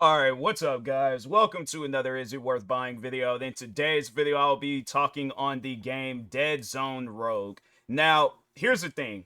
Alright, what's up guys? Welcome to another Is It Worth Buying video. In today's video, I'll be talking on the game Deadzone Rogue. Now, here's the thing.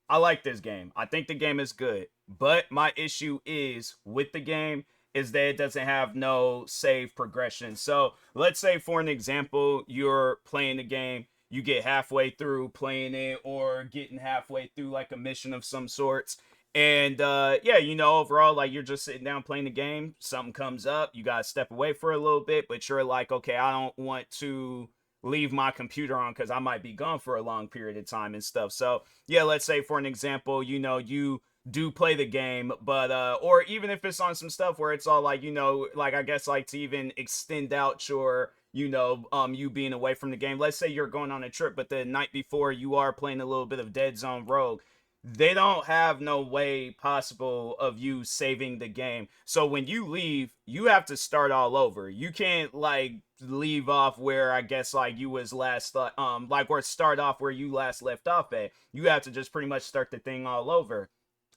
I like this game. I think the game is good. But my issue is with the game is that it doesn't have no save progression. So let's say for an example, you're playing the game, you get halfway through playing it or getting halfway through like a mission of some sorts, and yeah, overall, like, you're just sitting down playing the game, something comes up, you gotta step away for a little bit, but you're like, okay, I don't want to leave my computer on because I might be gone for a long period of time and stuff. So yeah, let's say for an example, you do play the game, but or even if it's on some stuff where it's all like, like, I guess, like, to even extend out your you being away from the game. Let's say you're going on a trip, but the night before you are playing a little bit of Deadzone Rogue. They don't have no way possible of you saving the game. So when you leave, you have to start all over. You can't, like, leave off where, I guess, like, you was last like, or start off where you last left off at. You have to just pretty much start the thing all over.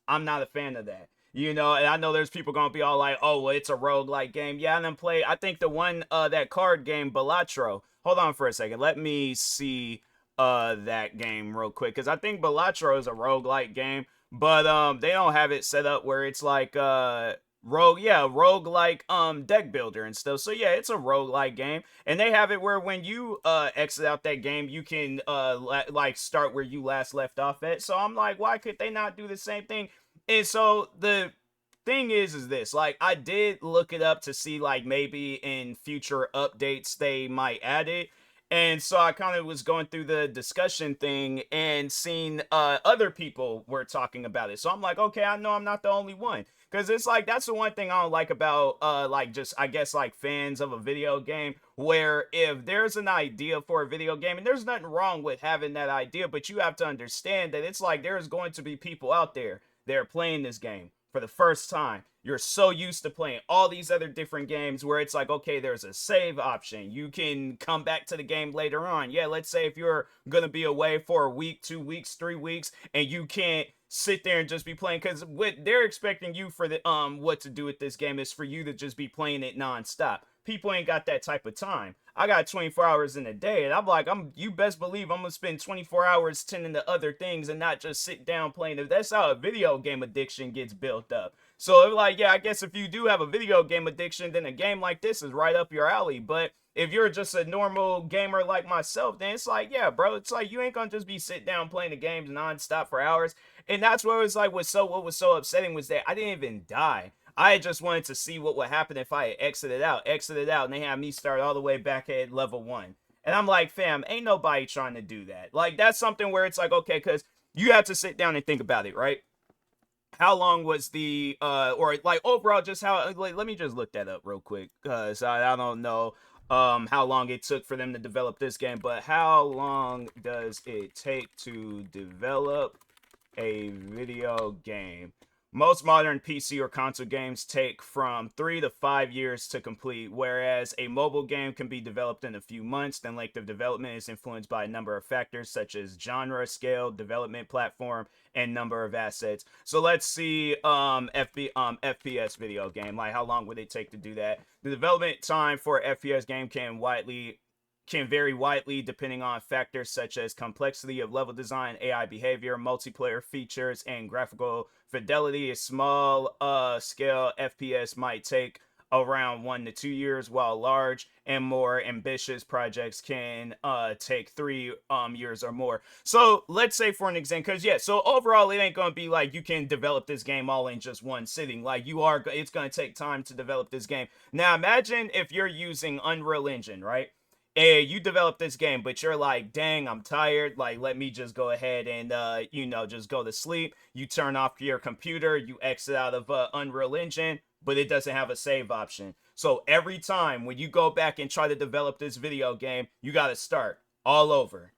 I'm not a fan of that. And I know there's people gonna be all like, oh, well, it's a roguelike game. Yeah, and then play, I think the one, that card game, Balatro. Hold on for a second. Let me see that game real quick, because I think Balatro is a roguelike game, but they don't have it set up where it's like roguelike deck builder and stuff. So yeah, it's a roguelike game, and they have it where when you exit out that game, you can like start where you last left off at. So I'm like, why could they not do the same thing? And so the thing is this, like, I did look it up to see, like, maybe in future updates they might add it. And so I kind of was going through the discussion thing and seeing other people were talking about it. So I'm like, okay, I know I'm not the only one. Because it's like, that's the one thing I don't like about, like, just, I guess, like, fans of a video game, where if there's an idea for a video game, and there's nothing wrong with having that idea, but you have to understand that it's like there's going to be people out there that are playing this game for the first time. You're so used to playing all these other different games where it's like, okay, there's a save option. You can come back to the game later on. Yeah, let's say if you're going to be away for a week, 2 weeks, 3 weeks, and you can't sit there and just be playing, because what they're expecting you for the what to do with this game is for you to just be playing it nonstop. People ain't got that type of time. I got 24 hours in a day, and I'm like, you best believe I'm gonna spend 24 hours tending to other things and not just sit down playing it. That's how a video game addiction gets built up. So, like, yeah, I guess if you do have a video game addiction, then a game like this is right up your alley. But if you're just a normal gamer like myself, then it's like, yeah, bro, it's like you ain't gonna just be sitting down playing the games nonstop for hours. And that's what it was like. What was so upsetting was that I didn't even die. I just wanted to see what would happen if I had exited out, and they had me start all the way back at level 1. And I'm like, fam, ain't nobody trying to do that. Like, that's something where it's like, okay, because you have to sit down and think about it, right? How long was the or like overall, just how, like, let me just look that up real quick, because I don't know how long it took for them to develop this game, but how long does it take to develop a video game? Most modern PC or console games take from 3 to 5 years to complete, whereas a mobile game can be developed in a few months. The length of development is influenced by a number of factors such as genre, scale, development platform, and number of assets. So let's see, FPS video game, like, how long would it take to do that? The development time for FPS game can vary widely depending on factors such as complexity of level design, AI behavior, multiplayer features, and graphical fidelity. A small scale FPS might take around 1 to 2 years, while large and more ambitious projects can take 3 years or more. So let's say for an example, because yeah, so overall it ain't gonna be like you can develop this game all in just one sitting. Like, it's gonna take time to develop this game. Now imagine if you're using Unreal Engine, right? Hey, you develop this game, but you're like, dang, I'm tired. Like, let me just go ahead and, just go to sleep. You turn off your computer, you exit out of Unreal Engine, but it doesn't have a save option. So every time when you go back and try to develop this video game, you got to start all over.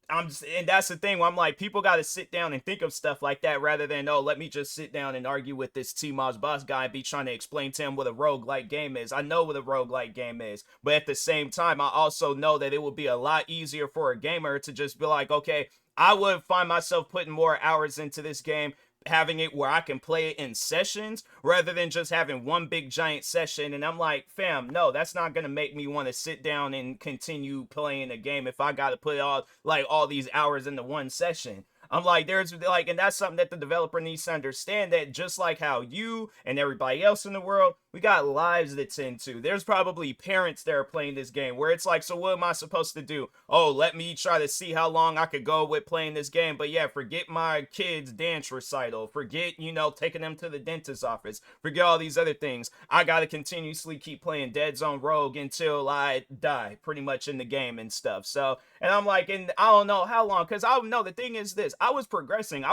And that's the thing where I'm like, people got to sit down and think of stuff like that rather than, oh, let me just sit down and argue with this TMossBoss guy and be trying to explain to him what a roguelike game is. I know what a roguelike game is, but at the same time, I also know that it would be a lot easier for a gamer to just be like, okay, I would find myself putting more hours into this game having it where I can play it in sessions rather than just having one big giant session. And I'm like, fam, no, that's not gonna make me want to sit down and continue playing a game if I gotta put all these hours into one session. I'm like, there's like, and that's something that the developer needs to understand, that just like how you and everybody else in the world, we got lives to tend to. There's probably parents that are playing this game where it's like, so what am I supposed to do? Oh, let me try to see how long I could go with playing this game. But yeah, forget my kids' dance recital. Forget, taking them to the dentist's office. Forget all these other things. I got to continuously keep playing Deadzone Rogue until I die, pretty much, in the game and stuff. So, and I'm like, and I don't know how long, because I know the thing is this, I was progressing.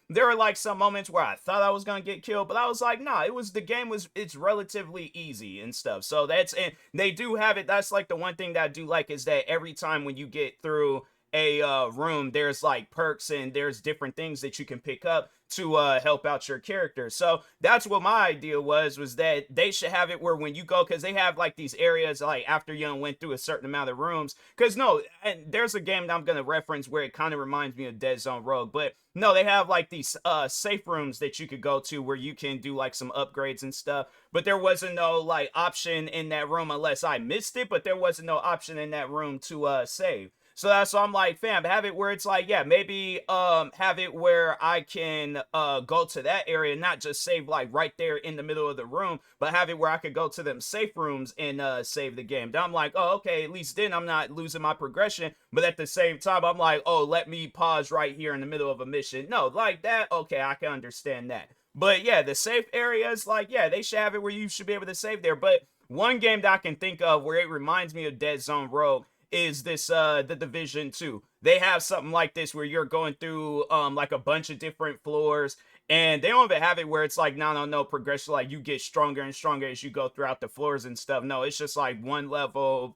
There were like some moments where I thought I was going to get killed, but I was like, nah, it's relatively easy and stuff. So and they do have it. That's like the one thing that I do like, is that every time when you get through a room, there's like perks and there's different things that you can pick up to help out your character. So that's what my idea was that they should have it where when you go, because they have like these areas like after you went through a certain amount of rooms, because no, and there's a game that I'm going to reference where it kind of reminds me of Deadzone Rogue, but no, they have like these safe rooms that you could go to where you can do like some upgrades and stuff, but there wasn't no like option in that room, unless I missed it, but there wasn't no option in that room to save. So that's why I'm like, fam, have it where it's like, yeah, maybe have it where I can go to that area, not just save like right there in the middle of the room, but have it where I could go to them safe rooms and save the game. Then I'm like, oh, okay, at least then I'm not losing my progression. But at the same time, I'm like, oh, let me pause right here in the middle of a mission. No, like that, okay, I can understand that. But yeah, the safe areas, like, yeah, they should have it where you should be able to save there. But one game that I can think of where it reminds me of Deadzone Rogue is this the Division 2. They have something like this where you're going through like a bunch of different floors, and they don't even have it where it's like no progression, like you get stronger and stronger as you go throughout the floors and stuff. No, it's just like one level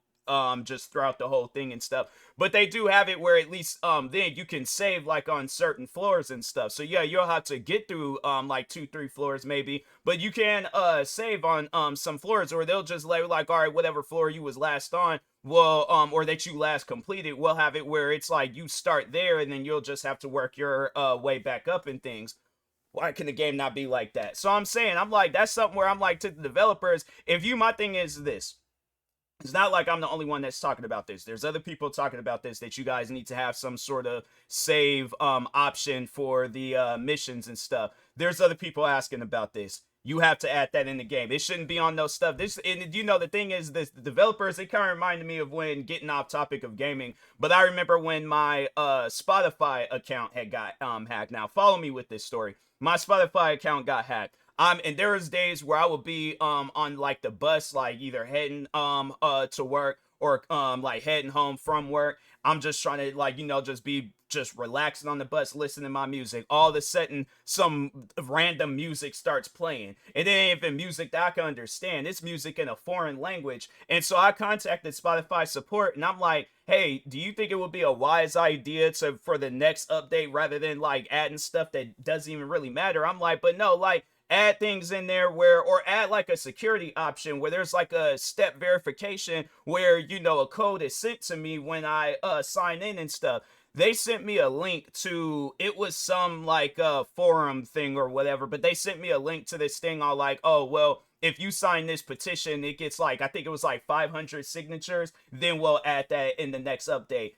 just throughout the whole thing and stuff. But they do have it where at least then you can save like on certain floors and stuff. So yeah, you'll have to get through like 2-3 floors maybe, but you can save on some floors, or they'll just let like, all right, whatever floor you was last on, well or that you last completed, we'll have it where it's like you start there and then you'll just have to work your way back up and things. Why can the game not be like that? So I'm saying, I'm like, that's something where I'm like, to the developers, if you, my thing is this, it's not like I'm the only one that's talking about this. There's other people talking about this, that you guys need to have some sort of save option for the missions and stuff. There's other people asking about this. You have to add that in the game. It shouldn't be on no stuff. This, and the thing is, this, the developers, it kind of reminded me of, when getting off topic of gaming, but I remember when my Spotify account had got hacked. Now, follow me with this story. My Spotify account got hacked. And there was days where I would be on like the bus, like either heading to work or like heading home from work. I'm just trying to like, just be just relaxing on the bus, listening to my music. All of a sudden, some random music starts playing. And it ain't even music that I can understand. It's music in a foreign language. And so I contacted Spotify support, and I'm like, hey, do you think it would be a wise idea for the next update, rather than like adding stuff that doesn't even really matter? I'm like, but no, like, add things in there or add like a security option where there's like a step verification where, a code is sent to me when I sign in and stuff. They sent me a link to, it was some like forum thing or whatever, but they sent me a link to this thing all like, oh, well, if you sign this petition, it gets like, I think it was like 500 signatures, then we'll add that in the next update.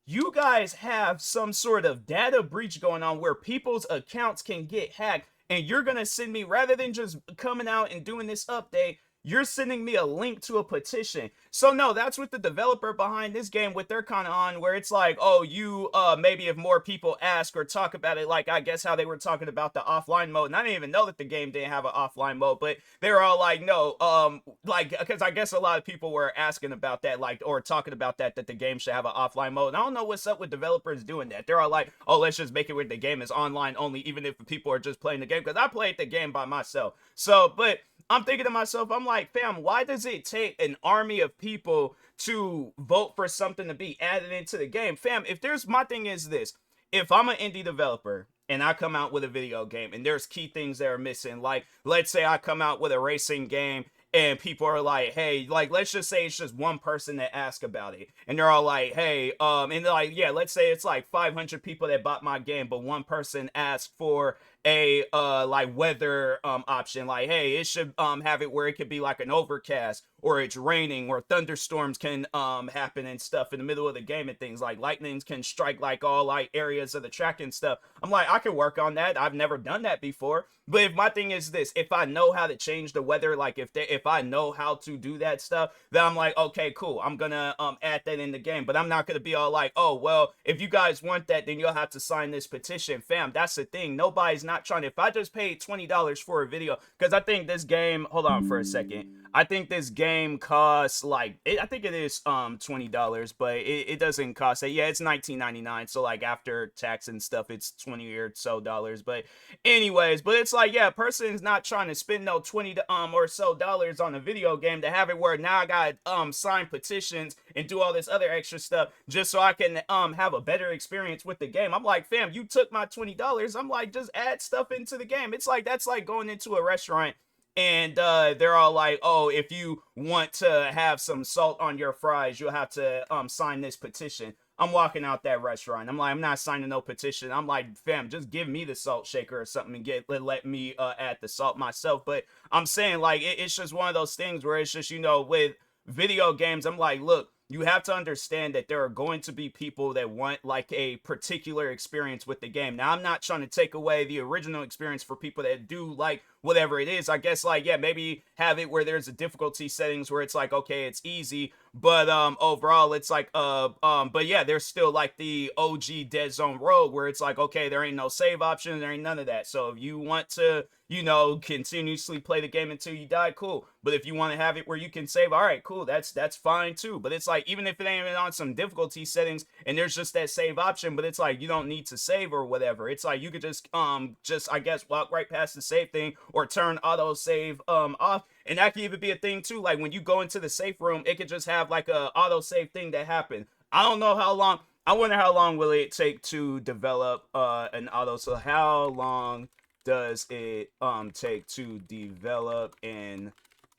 You guys have some sort of data breach going on where people's accounts can get hacked, and you're gonna send me, rather than just coming out and doing this update, you're sending me a link to a petition. So no, that's what the developer behind this game, what they're kind of on, where it's like, oh, you maybe if more people ask or talk about it, like I guess how they were talking about the offline mode, and I didn't even know that the game didn't have an offline mode, but they were all like, no, like, because I guess a lot of people were asking about that, like, or talking about that the game should have an offline mode. And I don't know what's up with developers doing that. They're all like, oh, let's just make it where the game is online only, even if people are just playing the game, because I played the game by myself. So, but I'm thinking to myself, I'm like, fam, why does it take an army of people to vote for something to be added into the game? Fam, my thing is this, if I'm an indie developer and I come out with a video game and there's key things that are missing, like, let's say I come out with a racing game and people are like, hey, like, let's just say it's just one person that asked about it, and they're all like, hey, and they're like, yeah, let's say it's like 500 people that bought my game, but one person asked for a like weather option, like hey, it should have it where it could be like an overcast, or it's raining, or thunderstorms can happen and stuff in the middle of the game, and things like lightnings can strike like all like areas of the track and stuff. I'm like, I can work on that. I've never done that before. But if my thing is this, if I know how to change the weather, like if I know how to do that stuff, then I'm like, okay, cool, I'm gonna add that in the game. But I'm not gonna be all like, oh well, if you guys want that, then you'll have to sign this petition. Fam, that's the thing, nobody's not trying to. If I just paid $20 for a video, because I think this game, hold on for a second, I think this game costs like I think it is $20, but it doesn't cost it. Yeah, it's $19.99. So like after tax and stuff, it's 20 or so dollars. But anyways, but it's like, yeah, a person's not trying to spend no 20 or so dollars on a video game to have it where now I got sign petitions and do all this other extra stuff just so I can have a better experience with the game. I'm like, fam, you took my $20. I'm like, just add stuff into the game. It's like, that's like going into a restaurant and they're all like, oh, if you want to have some salt on your fries, you'll have to sign this petition. I'm walking out that restaurant. I'm like, I'm not signing no petition. I'm like, fam, just give me the salt shaker or something and let me add the salt myself. But I'm saying, like, it's just one of those things where it's just, you know, with video games, I'm like, look, you have to understand that there are going to be people that want like a particular experience with the game. Now, I'm not trying to take away the original experience for people that do like whatever it is. I guess like, yeah, maybe have it where there's a difficulty settings where it's like, okay, it's easy, but overall it's like but yeah, there's still like the OG Deadzone Rogue where it's like, okay, there ain't no save option, there ain't none of that. So if you want to, you know, continuously play the game until you die, cool. But if you want to have it where you can save, all right, cool, that's fine too. But it's like, even if it ain't even on some difficulty settings and there's just that save option, but it's like you don't need to save or whatever, it's like you could just I guess walk right past the save thing or turn auto save off. And that could even be a thing too, like when you go into the safe room, it could just have like a auto save thing that happen. I don't know how long, I wonder how long will it take to develop an auto. So how long does it take to develop an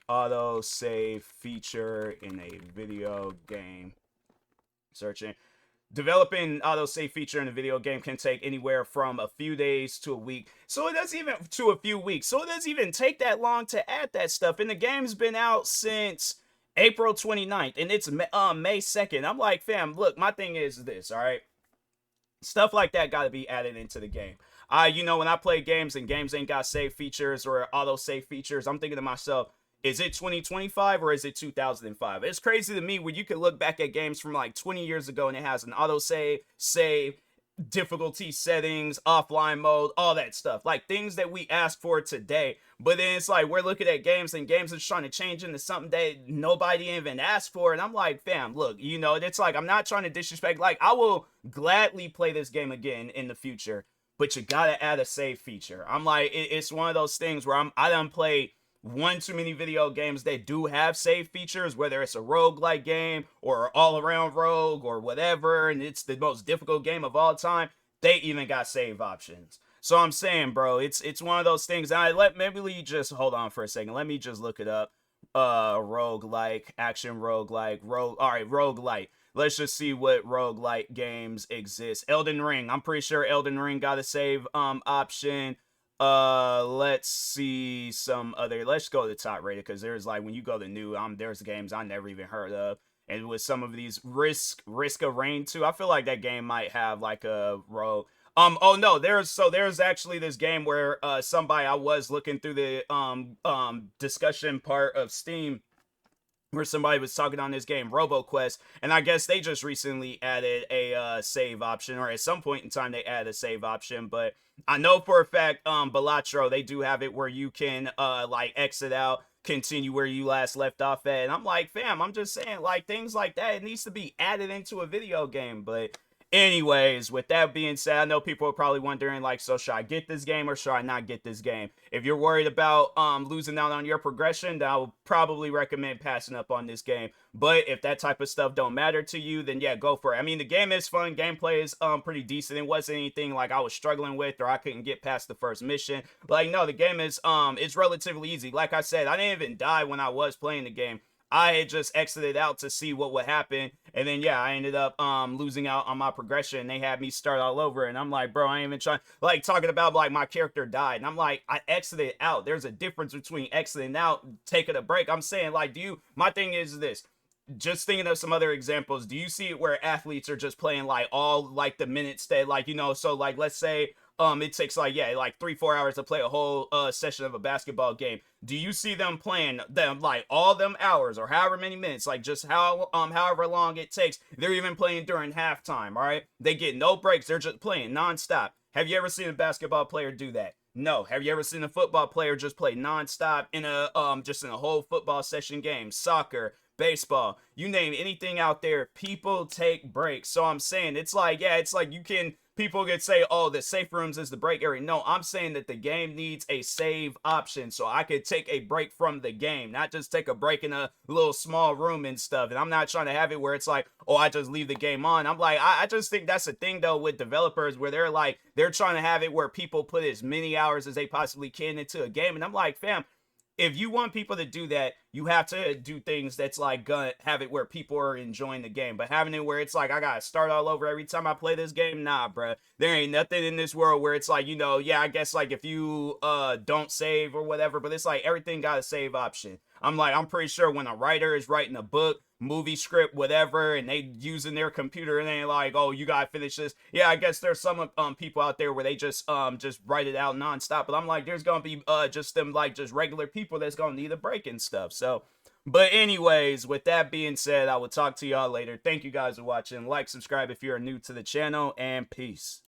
auto save feature in a video game? Searching. Developing autosave feature in a video game can take anywhere from a few days to a week. So it doesn't even to a few weeks. So it doesn't even take that long to add that stuff. And the game's been out since April 29th and it's May 2nd. I'm like, fam, look, my thing is this, all right? Stuff like that got to be added into the game. You know, when I play games and games ain't got save features or auto save features, I'm thinking to myself, is it 2025 or is it 2005? It's crazy to me when you can look back at games from like 20 years ago and it has an auto save, difficulty settings, offline mode, all that stuff. Like things that we ask for today. But then it's like we're looking at games and games are trying to change into something that nobody even asked for. And I'm like, fam, look, you know, it's like, I'm not trying to disrespect. Like, I will gladly play this game again in the future, but you gotta add a save feature. I'm like, it's one of those things where I done played one too many video games that do have save features, whether it's a roguelike game or all-around rogue or whatever, and it's the most difficult game of all time, they even got save options. So I'm saying, bro, it's one of those things. Maybe we just hold on for a second. Let me just look it up. Roguelike, action roguelike, all right, roguelike. Let's just see what roguelike games exist. Elden Ring. I'm pretty sure Elden Ring got a save option. Let's see some other. Let's go to the top rated because there's like when you go to new, there's games I never even heard of, and with some of these Risk of Rain 2, I feel like that game might have like a rogue. Oh no, there's actually this game where somebody, I was looking through the discussion part of Steam where somebody was talking on this game, RoboQuest, and I guess they just recently added a save option, or at some point in time they added a save option, but I know for a fact, Balatro, they do have it where you can like exit out, continue where you last left off at, and I'm like, fam, I'm just saying, like, things like that, it needs to be added into a video game. But anyways, with that being said, I know people are probably wondering, like, so should I get this game or should I not get this game? If you're worried about losing out on your progression, then I would probably recommend passing up on this game. But if that type of stuff don't matter to you, then yeah, go for it. I mean, the game is fun. Gameplay is pretty decent. It wasn't anything like I was struggling with or I couldn't get past the first mission. Like, no, the game is it's relatively easy. Like I said, I didn't even die when I was playing the game. I had just exited out to see what would happen, and then yeah, I ended up losing out on my progression. They had me start all over, and I'm like, bro, I ain't even trying, like, talking about like my character died, and I'm like, I exited out. There's a difference between exiting out, taking a break. I'm saying, like, do you, my thing is this, just thinking of some other examples, do you see it where athletes are just playing like all like the minutes that, like, you know, so like let's say it takes like, yeah, like 3-4 hours to play a whole session of a basketball game. Do you see them playing them like all them hours or however many minutes, like just how however long it takes? They're even playing during halftime, all right? They get no breaks, they're just playing nonstop. Have you ever seen a basketball player do that? No. Have you ever seen a football player just play nonstop in a just in a whole football session game? Soccer, baseball, you name anything out there, people take breaks. So I'm saying, it's like, yeah, it's like you can, people could say, oh, the safe rooms is the break area. No, I'm saying that the game needs a save option so I could take a break from the game, not just take a break in a little small room and stuff. And I'm not trying to have it where it's like, oh, I just leave the game on. I'm like, I just think that's the thing though with developers, where they're like, they're trying to have it where people put as many hours as they possibly can into a game. And I'm like, fam, if you want people to do that, you have to do things that's like gonna have it where people are enjoying the game. But having it where it's like I gotta start all over every time I play this game, nah, bruh. There ain't nothing in this world where it's like, you know, yeah, I guess like if you don't save or whatever, but it's like everything got a save option. I'm like, I'm pretty sure when a writer is writing a book, movie script, whatever, and they using their computer and they like, oh, you gotta finish this. Yeah, I guess there's some people out there where they just write it out nonstop. But I'm like, there's gonna be just them like just regular people that's gonna need a break and stuff. So, but anyways, with that being said, I will talk to y'all later. Thank you guys for watching. Like, subscribe if you're new to the channel, and peace.